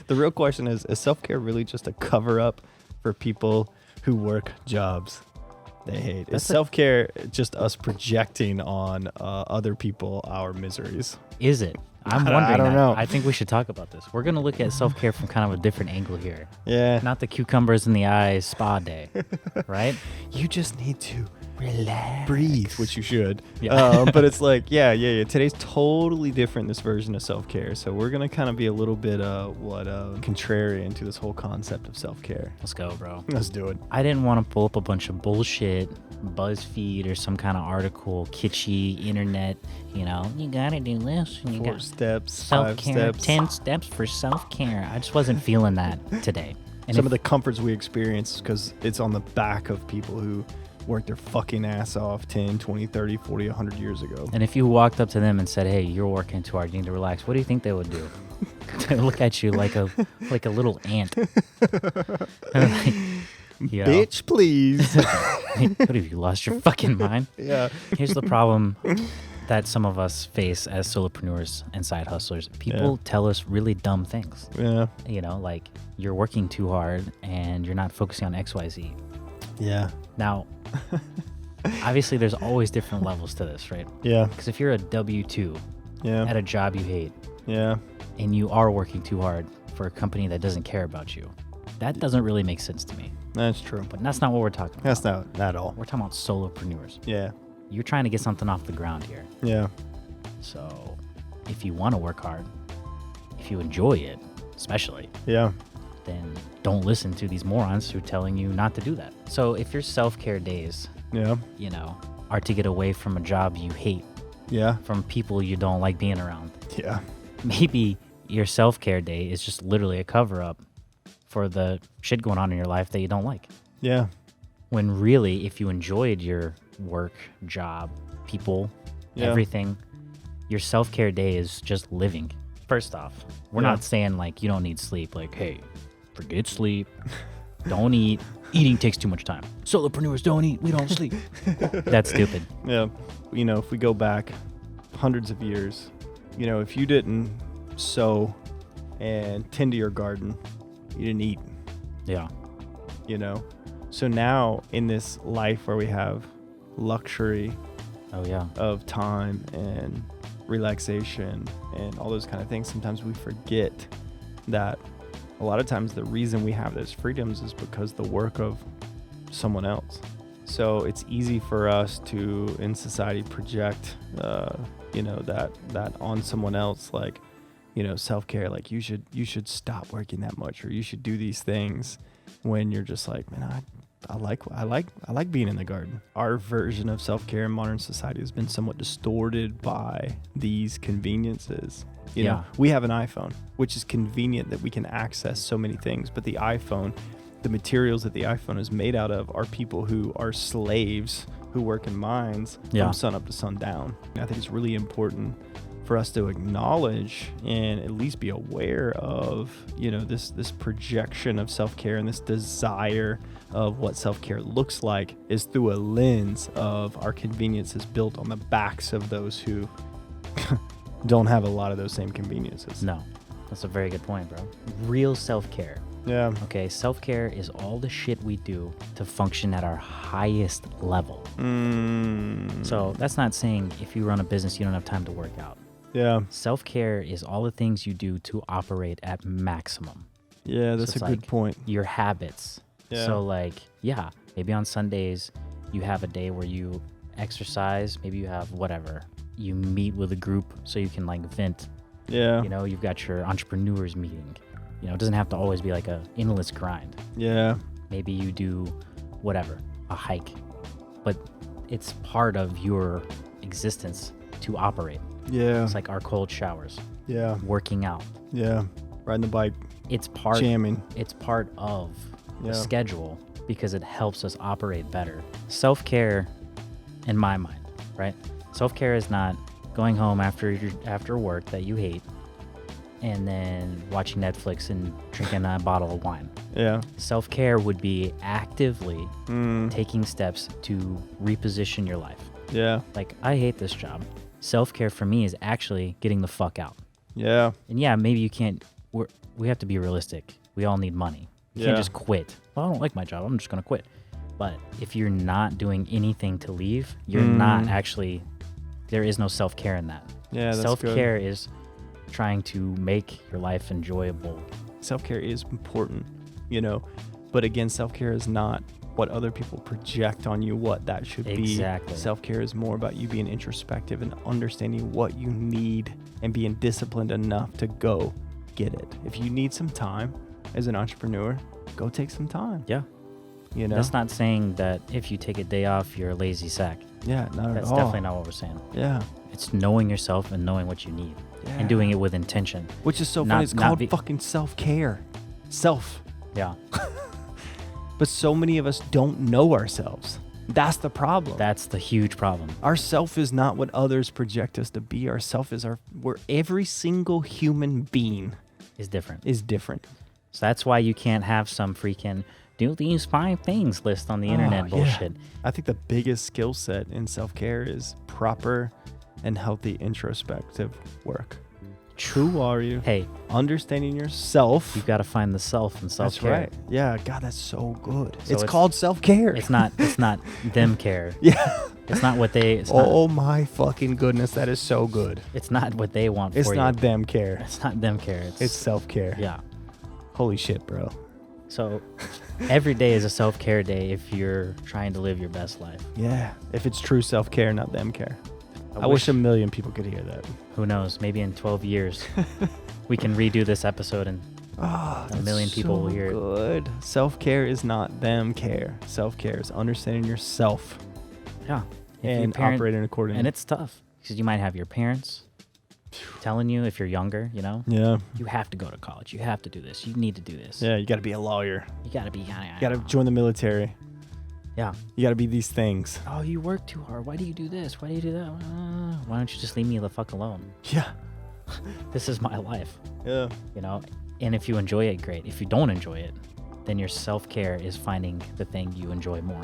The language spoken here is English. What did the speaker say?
The real question is self-care really just a cover-up for people who work jobs they hate? Is self-care just us projecting on other people our miseries? Is it? I'm wondering. I don't know. I think we should talk about this. We're going to look at self-care from kind of a different angle here. Yeah. Not the cucumbers in the eyes spa day, right? You just need to Relax. breathe, which you should. Yeah. But it's like, yeah. Today's totally different, this version of self-care. So we're going to kind of be a little bit contrarian to this whole concept of self-care. Let's go, bro. Let's do it. I didn't want to pull up a bunch of bullshit, BuzzFeed or some kind of article, kitschy, internet, you gotta do this. And you 4 got steps, 5 self-care, steps. 10 steps for self-care. I just wasn't feeling that today. And Some of the comforts we experience because it's on the back of people who worked their fucking ass off 10, 20, 30, 40, 100 years ago. And if you walked up to them and said, "Hey, you're working too hard, you need to relax," what do you think they would do? They would look at you like a little ant. Bitch, please. What have you lost your fucking mind? Yeah. Here's the problem that some of us face as solopreneurs and side hustlers. People tell us really dumb things. Yeah. Like you're working too hard and you're not focusing on XYZ. Yeah. Now, obviously there's always different levels to this, right? Yeah. Because if you're a W-2 Yeah. at a job you hate Yeah. and you are working too hard for a company that doesn't care about you, that doesn't really make sense to me. That's true. But that's not what we're talking about. That's not at all. We're talking about solopreneurs. Yeah. You're trying to get something off the ground here. Yeah. So if you want to work hard, if you enjoy it, especially, Yeah. then don't listen to these morons who are telling you not to do that. So if your self-care days, Yeah. are to get away from a job you hate, Yeah. from people you don't like being around, Yeah. maybe your self-care day is just literally a cover-up for the shit going on in your life that you don't like. Yeah. When really, if you enjoyed your work, job, people, everything, your self-care day is just living. First off, we're not saying like you don't need sleep. Like, hey, forget sleep. Don't eat. Eating takes too much time. Solopreneurs don't eat. We don't sleep. That's stupid. Yeah. If we go back hundreds of years, if you didn't sow and tend to your garden, you didn't eat. Yeah. So now in this life where we have luxury Oh, yeah. of time and relaxation and all those kind of things, sometimes we forget that a lot of times the reason we have those freedoms is because the work of someone else. So it's easy for us to, in society, project, that on someone else, like, self-care, like you should stop working that much, or you should do these things, when you're just like, man, I like being in the garden. Our version of self-care in modern society has been somewhat distorted by these conveniences. You know, we have an iPhone, which is convenient that we can access so many things, but the iPhone, the materials that the iPhone is made out of are people who are slaves who work in mines from sun up to sundown. I think it's really important for us to acknowledge and at least be aware of, this projection of self-care and this desire of what self-care looks like is through a lens of our conveniences built on the backs of those who don't have a lot of those same conveniences. No, that's a very good point, bro. Real self-care. Yeah. Okay, self-care is all the shit we do to function at our highest level. So that's not saying if you run a business, you don't have time to work out. Yeah. Self-care is all the things you do to operate at maximum. Yeah, that's a good point. Your habits. Yeah. So maybe on Sundays you have a day where you exercise, maybe you have whatever. You meet with a group so you can vent. Yeah. You've got your entrepreneurs meeting. It doesn't have to always be like a endless grind. Yeah. Maybe you do whatever, a hike, but it's part of your existence to operate. Yeah. It's like our cold showers. Yeah. Working out. Yeah. Riding the bike. It's part. Jamming. It's part of the schedule because it helps us operate better. Self-care, in my mind, right? Self-care is not going home after work that you hate and then watching Netflix and drinking a bottle of wine. Yeah. Self-care would be actively taking steps to reposition your life. Yeah. Like, I hate this job. Self-care for me is actually getting the fuck out. Yeah. And maybe you can't we have to be realistic. We all need money. You can't just quit. Well, I don't like my job. I'm just gonna quit. But if you're not doing anything to leave, you're not actually. There is no self-care in that. Yeah, that's self-care is trying to make your life enjoyable. Self-care is important, you know, but again, self-care is not what other people project on you what that should be. Exactly. Self-care is more about you being introspective and understanding what you need and being disciplined enough to go get it. If you need some time as an entrepreneur, go take some time. Yeah. You know? That's not saying that if you take a day off, you're a lazy sack. Yeah, not at all. That's definitely not what we're saying. Yeah. It's knowing yourself and knowing what you need Yeah. and doing it with intention. Which is so Not- funny. It's not called be- fucking self-care. Self. Yeah. But so many of us don't know ourselves. That's the problem. That's the huge problem. Our self is not what others project us to be. Our self is where every single human being Is different. is different. So that's why you can't have some freaking do these 5 things list on the internet yeah. bullshit. I think the biggest skill set in self-care is proper and healthy introspective work. Who are you? Hey, Understanding yourself. you got to find the self and That's self-care. right. Yeah, God, that's so good. So it's called self-care. It's not them care. Yeah. It's not what they Oh my fucking goodness, that is so good. it's not what they want It's for not you. them care. It's not them care. It's self-care. yeah. Holy shit, bro. So every day is a self-care day if you're trying to live your best life. Yeah. If it's true self-care, not them care. I wish a million people could hear that. Who knows? Maybe in 12 years we can redo this episode and Oh, a million people will hear it. Good. Self-care is not them care. Self-care is understanding yourself yeah. If your and parent- operating accordingly. And it's tough because you might have your parents telling you if you're younger, you know, yeah. you have to go to college. You have to do this. You need to do this. Yeah, you got to be a lawyer. You got to be. You got to join the military. Yeah. You got to be these things. Oh, you work too hard. Why do you do this? Why do you do that? Why don't you just leave me the fuck alone? Yeah. This is my life, Yeah. you know? And if you enjoy it, great. If you don't enjoy it, then your self-care is finding the thing you enjoy more.